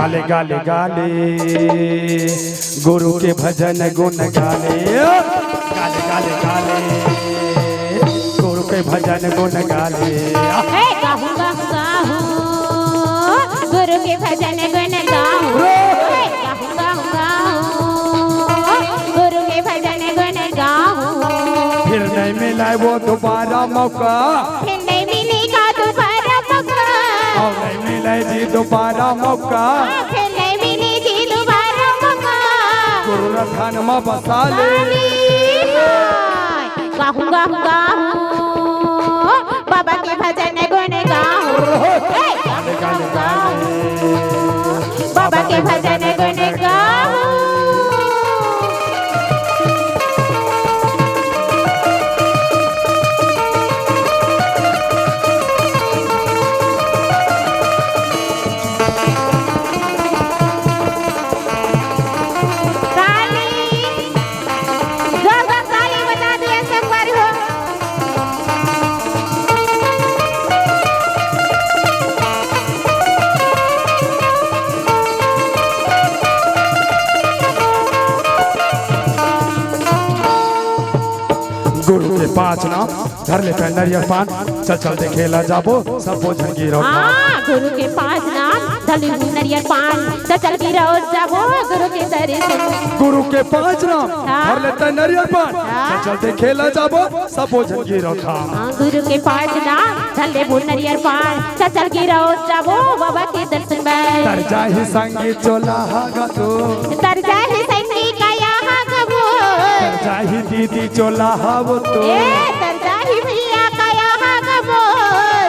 गाले गाले गाले गुरु के भजन गुण गाले गाले गाले गाले गुरु के भजन गुण गाले गाहूं गाहूं गाहूं गुरु के भजन गुण गाहूं गाहूं गाहूं गाहूं गुरु के भजन गुण गाहूं फिर नहीं मिला वो दोबारा मौका फिर नहीं मिलेगा दोबारा मौका और नहीं मिले जी दोबारा मौका फिर नहीं मिले जी दोबारा मौका गुरु रथन में बसा ले गाहूं गाहूं गाहूं बाबा के भजन गुण गाहूं गाले गाले गाले बाबा के भजन गुण गाहूं गुरु के पांच नाम धर ले नरियर पान चल चल देखेला जाबो सब भोजन गिरो गुरु के पांच नाम धर ले नरियर पान चल चल गिरो जाबो गुरु के दर्शन गुरु के पांच नाम धर ले नरियर पान चल चल देखेला जाबो सब भोजन गिरो खा गुरु के पांच नाम धर ले नरियर पान चल चल गिरो जाबो बाबा के दर्शन बाय तर जाहि संगी चोला हागा तो तर जाहि संगी काया हागबो तर जाहि दीदी चोला हावो तो तर जाहि भैया काया हागबो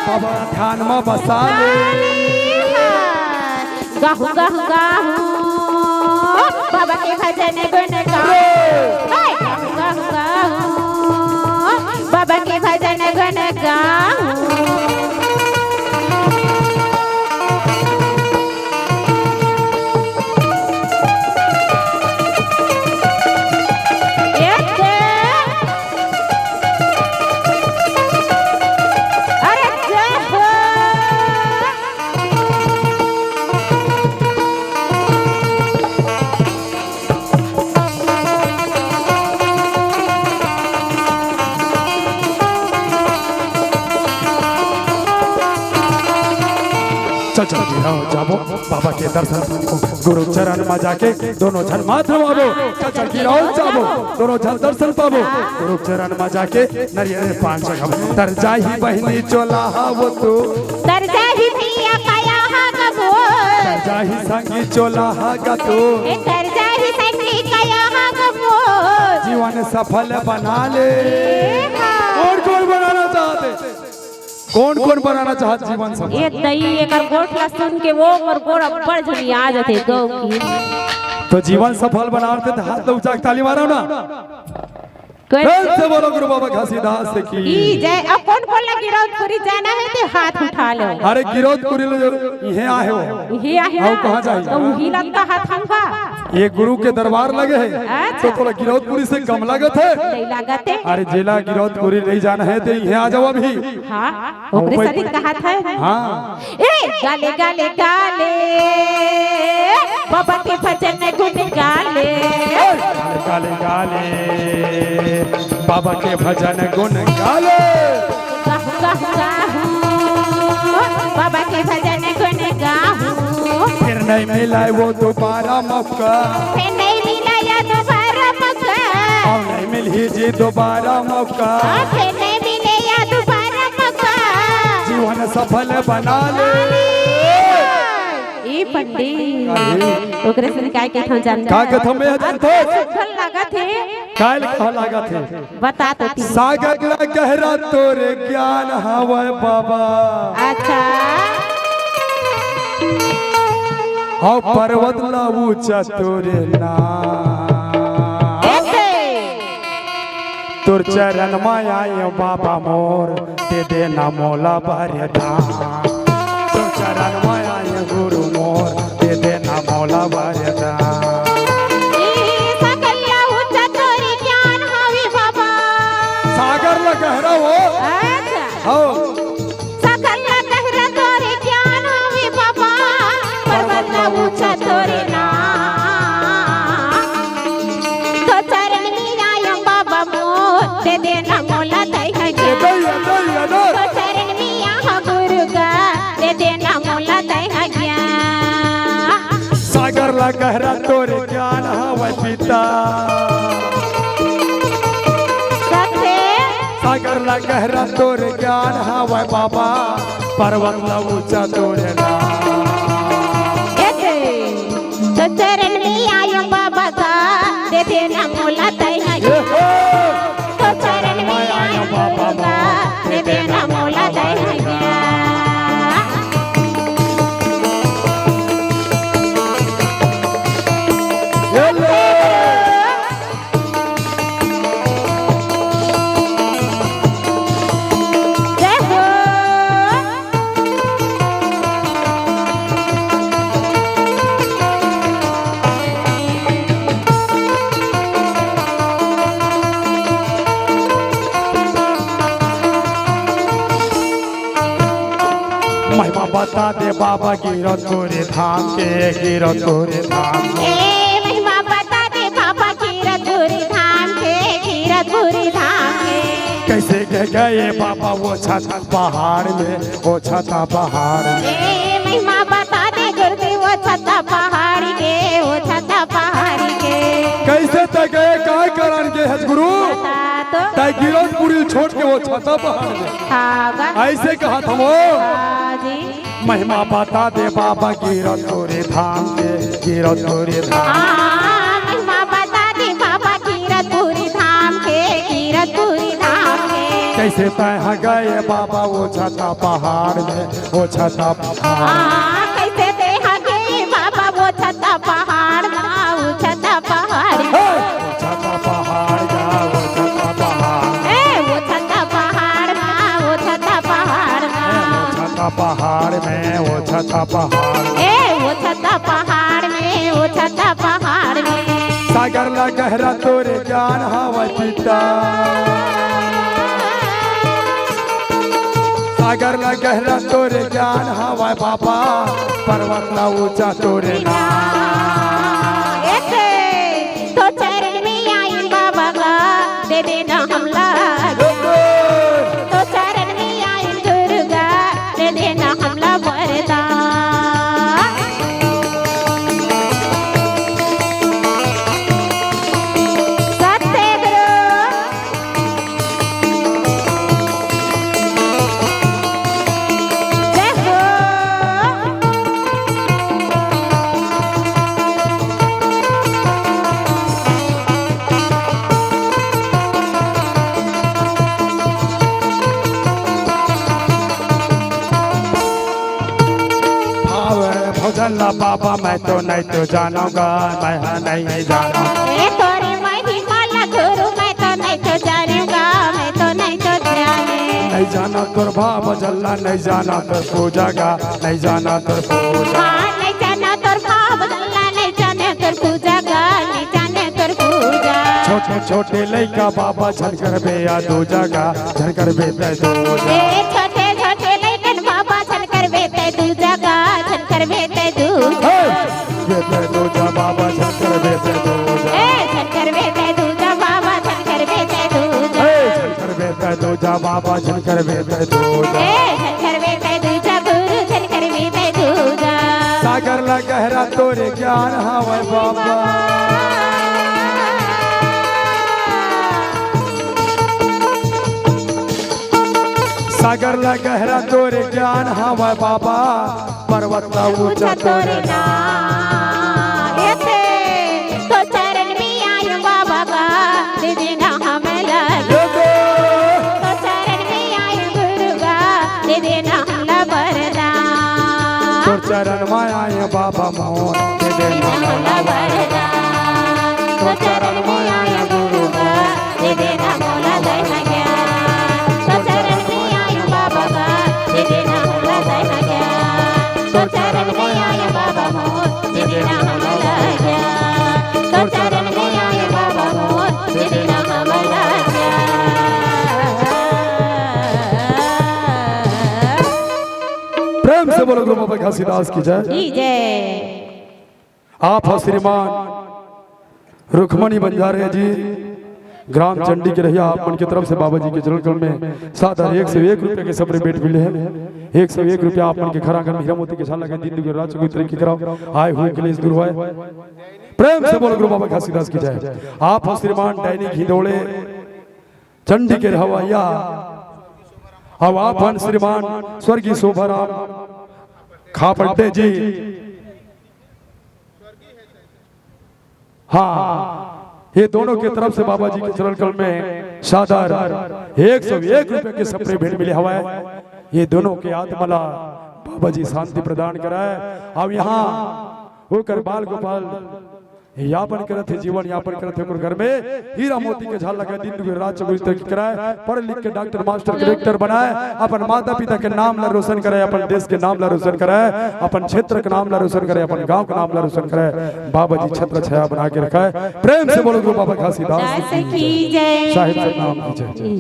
बाबा ध्यान में बसा ले गाहूं गाहूं गाहूं बाबा के भजन गुण गाहूं गाहूं गाहूं गाहूं बाबा के भजन गुण गाहूं चल चल गिरो जाबो बाबा के दर्शन गुरु चरण में जाके दोनों जन मात्र मारो चल चल गिरो जाबो दोनों जन दर्शन पाबो गुरु चरण में जाके नरियर पान सखम तर जाहि बहिनी चोला हावो तो तर जाहि भैया काया हागबो तर जाहि संगी चोला हागा तो तर जाहि संगी काया हागबो जीवन सफल बना ले कौन कौन बनाना चाहते कौन कौन बनाना चाहत जीवन सफल ये दई एकर गोठला सुन के वो मोर गोड़ अब्बड़ झनी आ जाते गौ की तो जीवन सफल बनाते तो हाथ ऊंचा ताली मारो ना से बोलो गुरु बाबा घासीदास की जय अब कौन कौन लगी गिरौदपुरी जाना है तो हाथ उठा लो अरे गिरौदपुरी लो इहे आए हो ये आहे आओ कहां जाए तो वही लगता हाथ हमका ये गुरु के दरबार लगे है तो थोड़ा गिरौदपुरी से कम लागत है नहीं लागते अरे जिला गिरौदपुरी नहीं जाना है तो इहे आ जाओ अभी हां ओकरे शरीर का हाथ है हां ए गाले गाले गाले बाबा के भजन गुण गाले गाले गाले बाबा के भजन गुण गाले गाहूं गाहूं गाहूं बाबा के भजन गुण गाहूं फिर नहीं मिला वो दोबारा मौका फिर नहीं मिला या दोबारा मौका और नहीं मिली जी दोबारा मौका फिर नहीं मिले या दोबारा मौका जीवन सफल बना ले ए पंडित ओकरे से काय के थम जानता का के थम में जानते फल लागत है काल कहा लागत है बता तो ती सागर गहरा तोरे ज्ञान हवे बाबा अच्छा हो पर्वत ला ऊंचा तोरे नाम तोर चरण में आए बाबा मोर दे देना मोला बरदान तोर चरण में आए गुरु मोर दे देना मोला बरदान सागर ला गहरा हो हो सकल गहरा तोरे ज्ञान हवे बाबा पर्वत ला ऊंचा ला गहरा तोरे ज्ञान हवै पिता सागर ला गहरा तोरे ज्ञान हवै बाबा पर्वत ला ऊंचा तोरे नाम तो चरण में आयो बाबा का दे देना मोला तैना तो चरण में आयो बाबा का दे देना मोला तैना महिमा बता दे बाबा गिरो तोरे धाम के गिरो तोरे धाम के महिमा बता दे बाबा कीरतपुरी धाम के कीरतपुरी धाम के कैसे गए बाबा वो छत पहाड़ में वो छता पहाड़ में महिमा बता दे गुरुदेव वो छता पहाड़ी के वो छता पहाड़ी के कैसे तक गए काय करान के है गुरु तो गिरतपुरी छोड़ के वो छता पहाड़ में ऐसे कहा था वो महिमा बता दे बाबा गिरतपुरी धाम के गिरतपुरी धाम महिमा बता दे बाबा कीरतपुरी धाम के कीरतपुरी धाम के कैसे तय गए बाबा वो छता पहाड़ में वो छता पहाड़ कैसे देहा गए बाबा वो छता पहाड़ वो छता पहाड़ छता पहाड़ जा वो छता पहाड़ वो छता पहाड़ वो छता पहाड़ छता पहाड़ में वो छता पहाड़ वो छता पहाड़ में वो छता पहाड़ में सागर ला गहरा तोरे ज्ञान हवै पिता सागर ला गहरा तोरे ज्ञान हवै बाबा पर्वत ला ऊंचा तोरे नाम तो चरण में आई बाबा का दे देना हमला तो चरण में आई दुर्गा दे देना हमला वरदान भोजला बाबा मैं तो जानूंगा मैं नहीं जानूंगा तोरी महिमा ला गुरु मैं तो नहीं तो जानूंगा मैं तो नहीं तो नहीं जाना तोर भाव जल्ला नहीं जाना तोर पूजा का नहीं जाना तोर पूजा नहीं जाना तोर भाव जल्ला नहीं जाने तोर पूजा का नहीं जाने तोर पूजा छोटे छोटे लइका बाबा झनकर बे या दो जगह झनकर बे ते दो छोटे छोटे लइकन बाबा झनकर बे ते दो जगह झनकर बे ते दो बेटे दो जा बाबा झनकर बे ते दो झनकर बे ते दो जा बाबा झनकर बे ते दो झनकर बे ते दो जा बाबा झनकर बे ते दो झनकर बे ते दो जा गुरु झनकर बे ते दो जा सागर ला गहरा तोरे ज्ञान हवै बाबा सागर ला गहरा तोरे ज्ञान हवै बाबा पर्वत ला ऊंचा तोरे नाम तो चरण में आयो बाबा का दे देना हमें लगे तो चरण में आयो गुरु का दे देना हमला वरदान तो चरण में आयो बाबा मोर दे देना हमला वरदान तो चरण में आयो गुरु का दे देना मोला दया ज्ञान तो चरण में आयो बाबा का दे देना हमला दया ज्ञान तो चरण में आयो बाबा मोर दे देना हमला ज्ञान तो चरण में आयो बाबा मोर दे देना हमला प्रेम से बोलो गुरु बाबा घासीदास की जय जय। आप हो श्रीमान रुक्मणी बंजारे जी ग्राम चंडी के रहिया आप मन की तरफ से बाबा जी के चरण कमल में 101 रुपए के सपरे बेट मिले हैं। 101 रुपया आप मन के खरा कर हीरा मोती के साल लगे दिन दुगुना रात चौगुनी तरीके कराओ आए हुए के लिए दूर हुए प्रेम से बोलो गुरु बाबा घासीदास की जय। आप हो श्रीमान दैनिक हिंदोले चंडी के रहिया अब आप हैं श्रीमान स्वर्गीय शोभाराम खापड्डे जी। हाँ ये दोनों के तरफ से बाबा जी के चरण कमल में शादार 101 रुपए के सपने भेंट मिले हवा है। ये दोनों के आत्मला बाबा जी शांति प्रदान कराए। अब यहाँ होकर बाल गोपाल यापन करत थे जीवन यापन करत थे घर में हीरा मोती के झाल लगे दिन दुगुना रात चौगुनी तक कराए पढ़ लिख के डॉक्टर मास्टर कलेक्टर बनाए अपन माता पिता के नाम ला रोशन कराए अपन देश के नाम ला रोशन कराए अपन क्षेत्र के नाम ला रोशन कराए अपन गांव के नाम ला रोशन कराए। बाबा जी छत्र छाया बना के रखा है। प्रेम से बोलो गुरु बाबा घासीदास की जय। साहिब नाम की जय।